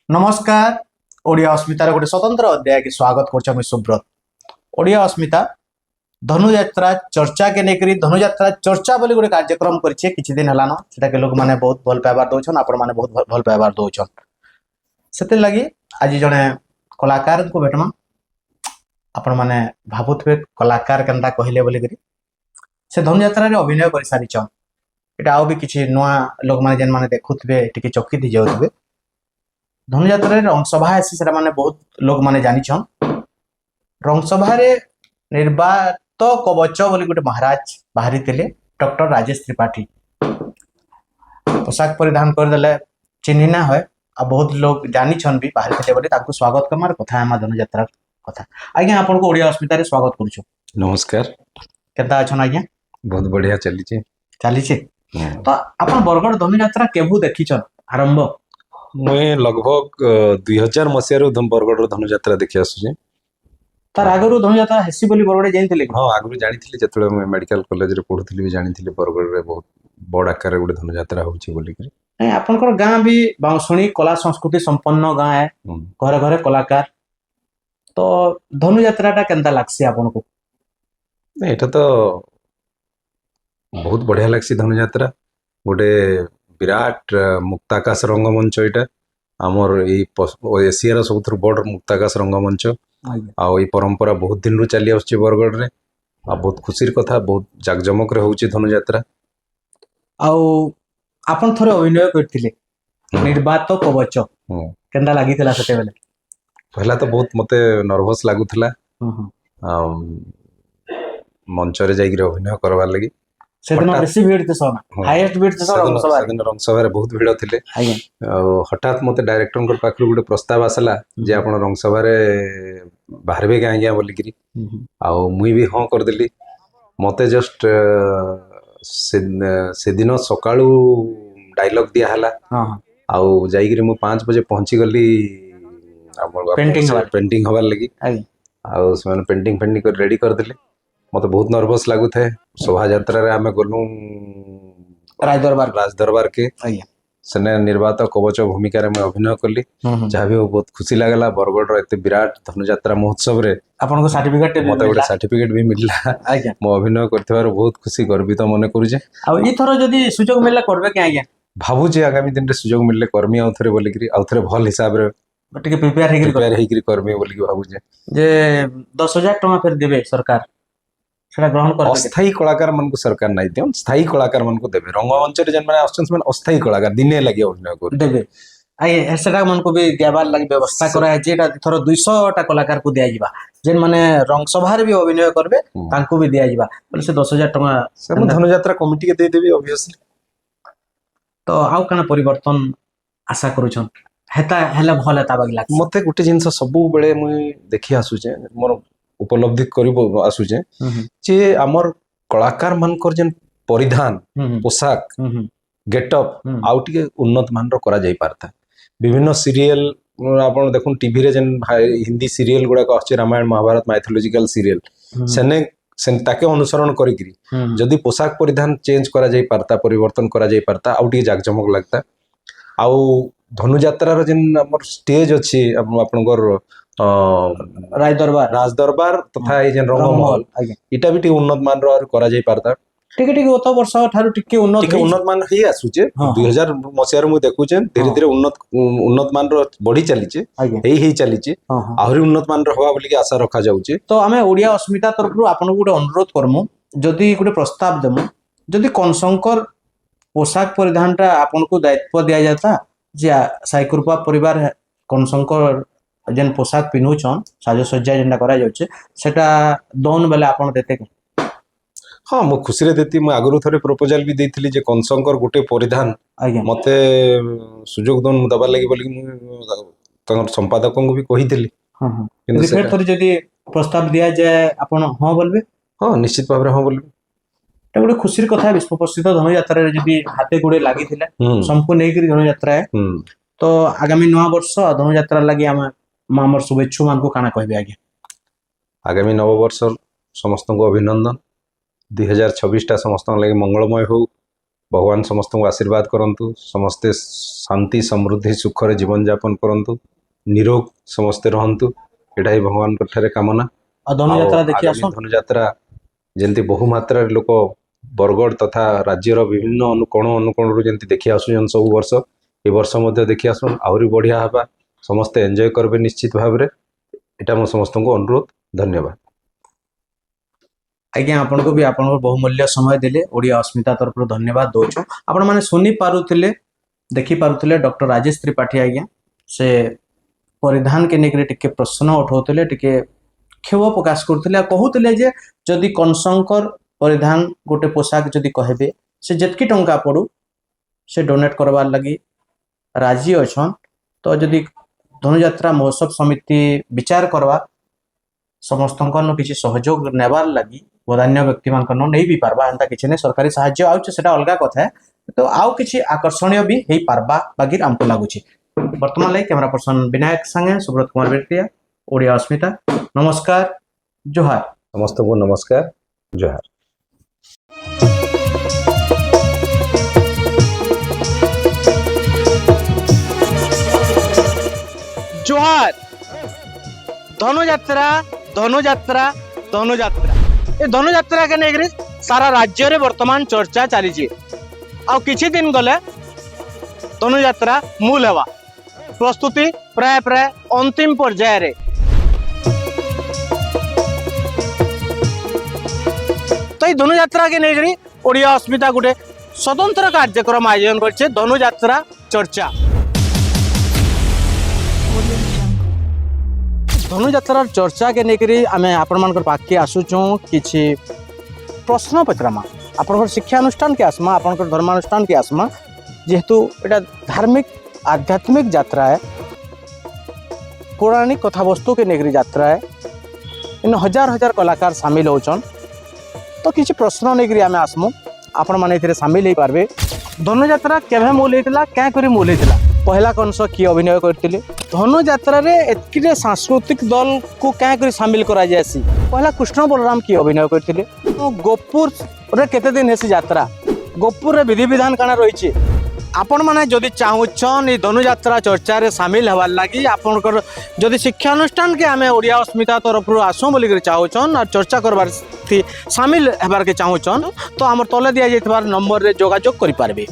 नमस्कार। ओडिया अस्मितार गोटे स्वतंत्र अध्याय के स्वागत कर सुब्रत। ओडिया अस्मिता धनुयात्रा चर्चा के लेकर धनुयात्रा चर्चा बोली गोटे कार्यक्रम करिछे किछि दिन हलानो सेटा के लोग माने बहुत भल पाइबार दउछन आपण माने बहुत भल पाइबार दउछन सेते लागि आज जने कलाकार को भेटमा आपण माने भाबुतबे कलाकार केनता कहिले बोली करी से धनुयात्रा रे अभिनय कर सारिछन एटा आउ भी किछि नवा लोग माने जेन माने देखुतबे टिके चौकी दी जाउतबे धनुयात्रा रंगसभा आसी से माने बहुत लोग माने जानिछन रंगसभा निर्वात कवच बोली गोटे महाराज बाहरी थे डॉक्टर राजेश त्रिपाठी पोशाक परिधान करदे चिन्ह ना है आ बहुत लोग जानिछन भी बाहरी थे बोली ताकू स्वागत करमार कथा हम धनुयात्रा कथा आज्ञा आपन को ओडिया अस्मिता रे स्वागत करूछु। नमस्कार। केता अछन आज्ञा? बहुत बढ़िया चली तो आपन बरगढ़ धनुयात्रा केबु देखिछन आरंभ? मुझे लगभग 2000 मसीह बरगढ़ धनुयात्रा देखि आसुचे। तार आगरु धनुयात्रा हेसी बोली बरगढ़ जानिथिले? हाँ आगरु जानिथिले जतले मैं मेडिकल कॉलेज रे पढुथिली भी जानिथिले बरगढ़ रे बहुत बड़ आकार रे गोटे धनुयात्रा होची बोली करी। नहीं आपनकर गां भी बाउसुणी कला संस्कृति संपन्न गां है घरे घरे कलाकार तो धनुयात्रा टा केनता लागसी आपन को? एटा तो बहुत बढ़िया लागसी धनुयात्रा गोटे विराट मुक्ताकाश रंगमंच यहाँ आमर एशियार सब बड़ मुक्ताकाश रंगमंच आउ परंपरा बहुत दिन रू चली आसुची बरगढ़ रे आ बहुत खुशी कथा बहुत जाकजमक रे होची धनुयात्रा। आउ आपन थोरे अभिनय करथिले निर्वात कवच केनता लागिथिला सेते बेले? पहला तो बहुत मते नर्वस लागुथिला मंच रे जाई अभिनय करबार लगी सेदिन बेसी भीड़ थे सोना हाईएस्ट भीड़ थे सोना रंगसभा रे बहुत भीड़ थिले हठात मते डायरेक्टर कर पाखरु गोटे प्रस्ताव आसला जे आपण रंगसभा रे बाहरबे के आज्ञा बोली करी आउ मुई भी हां कर देली मते जस्ट से दिन सकाळू डायलॉग दिया हला आउ जाई करी मु 5 बजे पहुंची गली पेंटिंग हवार लगी आउ से पेंटिंग कर रेडी कर देले मते बहुत नर्वस लागु थे। शोभा यात्रा रे आमे गलु राज दरबार के सने निर्वात कवच भूमिका रे मैं अभिनय करली जहाँ भी बहुत खुशी लागला बरगढ़ रो एते विराट धनुयात्रा महोत्सव रे आपन को सर्टिफिकेट मते गोटे सर्टिफिकेट भी मिलला आज्ञा मो अभिनय करथिबार बहुत खुशी गर्वित मन करूजे। आ ई थरो जदी सुजोग मिलला करबे के आज्ञा? भाबुजे आगामी दिन रे सुजोग मिलले कर्मी आउथरे बोली करी आउथरे भल हिसाब रे टिके प्रिपेयर हेकरी कर्मी बोली भाबुजे जे 10,000 टका फिर देबे सरकार सेटा ग्रहण कर अस्थायी कलाकार मन को सरकार नहीं दियन स्थायी कलाकार मन को देबे रंगमंच रे जन माने आछन से अस्थायी कलाकार दिने लागि अभिनय कर देबे आई सेटा मन को भी देबार लागि व्यवस्था करा है जेटा थरो 200 टा कलाकार को दिया जिबा जेन माने रंगसभा रे भी अभिनय करबे तांको भी दिया जिबा बोले से 10,000 टका से धनुयात्रा कमिटी के दे देबे ऑब्वियसली। तो आउ काना परिवर्तन आशा करूछन हेता हेले भले ता बागला मते गुटे जिंस सबु बेले मुई देखि आसुचे मोर उपलब्धि करिबो आसुचे जे हमर कलाकार मानकर जेन परिधान पोशाक गेटअप आउट के उन्नत मान रो करा जाई पारता विभिन्न सीरियल आपण देखुन टीवी रे जेन हिंदी सीरियल गुडा को आछे रामायण महाभारत माइथोलॉजिकल सीरियल सेने ताके अनुसरण करिकरी जदि पोशाक परिधान चेंज करा जाई पारता परिवर्तन करा जाई पारता आउट के जाकजमक लागता आउ धनुयात्रा रो जेन हमर स्टेज अछि आपनकर राज दरबार तथा ये जेन रंगमहल इटा भी उन्नत मान रो करा जाई पारता टिके गत वर्ष ठारू टिके उन्नत मान ही आसुचे 2000 मसिया रे मु देखुचे धीरे धीरे उन्नत मान रो बढ़ी चलीचे हेई चलीचे आहुरी उन्नत मान रो हवा बोली के आशा रखा जाउचे। तो हमें ओडिया अस्मिता तरफ रु आपन गुटे अनुरोध करमु जदी गुटे प्रस्ताव देमु जदी कनशंकर पोशाक परिधानटा आपन को दायित्व दिया जाता जे साइकुरपा परिवार कनशंकर जेन पोशाक पिन्हुछन साजसज्जा जेनटा करा जाउचे सेटा दोन बेले आपन देते के? हाँ मु खुशी रे देती मु आगरु थरे प्रपोजल भी देथिली जे कनशंकर गुटे परिधान मते सुजोग दोन दबा लागि बोली मु तंगर संपादकों को भी कहिथिली किंतु फिर थोड़ी जदी प्रस्ताव दिया जाए आपन हां बोलबे? हाँ निश्चित भाबरे हां बोलबे। ता गुटे खुशीर कथा विश्व प्रसिद्ध धनुयात्रा रे जदी हाथे गुडे लागिथिला संपूर्ण नेकरी धनुयात्रा है तो आगामी नवा वर्ष धनुयात्रा लागि हम मामर शुभेच्छु मान को काना कहबे आगे? आगामी नव वर्ष समस्त को अभिनंदन 2026 टा समस्त लगे मंगलमय हो भगवान समस्त को आशीर्वाद करंतु समस्ते शांति समृद्धि सुख रे जीवन यापन करंतु निरोग समस्ते रहंतु एटा ही भगवान ठारे कामना और धनुयात्रा देखि आसो धनुयात्रा जेंति बहु मात्रा रे लोक बरगढ़ तथा राज्यर विभिन्न अनुकोण जेंति देखि आसुछन सब वर्ष ए वर्ष मध्य देखि आसुन आहुरी बढ़िया हबा समस्ते एंजॉय करबे निश्चित भाव रे एटा मो समस्त को अनुरोध धन्यवाद आज्ञा आपण को भी आपण बहुमूल्य समय देले ओडिया अस्मिता तरफ धन्यवाद दौछु आपण माने सुनी पारुथिले देखि पारुथिले डॉक्टर राजेश त्रिपाठी आज्ञा से परिधान के नेकरे टिके प्रश्न उठाउथिले टिके खेव प्रकाश करथिले कहउथिले जे जदि कनशंकर परिधान गोटे पोशाक जदि कहबे से जेतकी टंका पड़ू से डोनेट करबार लगी राजी अछन तो जदि धनुयात्रा महोत्सव समिति विचार करवा समस्त किसी सहयोग नेबार लगी बधान्य व्यक्ति मान नहीं भी पारबा एंता किसी ने सरकारी साहाय्य आउछ सेटा अलग कथा है तो आउ किसी आकर्षणीय भी हेई पारबा बागी हमको लागुछि वर्तमान लाइ कैमरा पर्सन विनायक संगे सुब्रत कुमार बेटिया ओडिया अस्मिता नमस्कार जोहार समस्त को नमस्कार जोहार जोहार धनुयात्रा धनुयात्रा धनुयात्रा ये धनुयात्रा के नेगरी सारा राज्य रे वर्तमान चर्चा चली आ किछि दिन गले धनुयात्रा मूल हेवा प्रस्तुति प्राय प्राय अंतिम पर्याय रे तो धनुयात्रा के नेगरी ओडिया अस्मिता गोटे स्वतंत्र कार्यक्रम आयोजन करछे धनुयात्रा चर्चा धनुयात्रा चर्चा के नेकरी आमे आपण मानकर पाखे आसुचु किछि प्रश्न पचरामा आपण शिक्षा अनुष्ठान के आसमा आपण धर्मानुष्ठान के आसमा जेहेतु एटा धार्मिक आध्यात्मिक यात्रा है पौराणिक कथा वस्तु के नेकरी यात्रा है इन हजार हजार कलाकार शामिल होचन तो किछि प्रश्न नेकरी आमे आसमु आपण माने एथिरे शामिल हे पारबे धनुयात्रा केभे मूल हेतिला क्या करी मूल हेतिला पहला कंस किए अभिनय करते धनुयात्रा रे एतकिरे सांस्कृतिक दल को क्या कर सामिल करा जायसी पहला कृष्ण बलराम किए अभिनय करते तो गोपुर रे केते दिन हेसी यात्रा गोपुर रे विधि विधान काना रही आपण माने जदि चाहुछन ई धनुयात्रा चर्चा रे शामिल हवार लगी आपनकर जदि शिक्षा अनुष्ठान के आमे ओडिया अस्मिता तरफ आसो बोली कर चाहुछन और चर्चा करबार थी शामिल हेबार के चाहुछन तो हमर तले दिया जाइतबार नंबर रे जोगाजोग करि पारबे।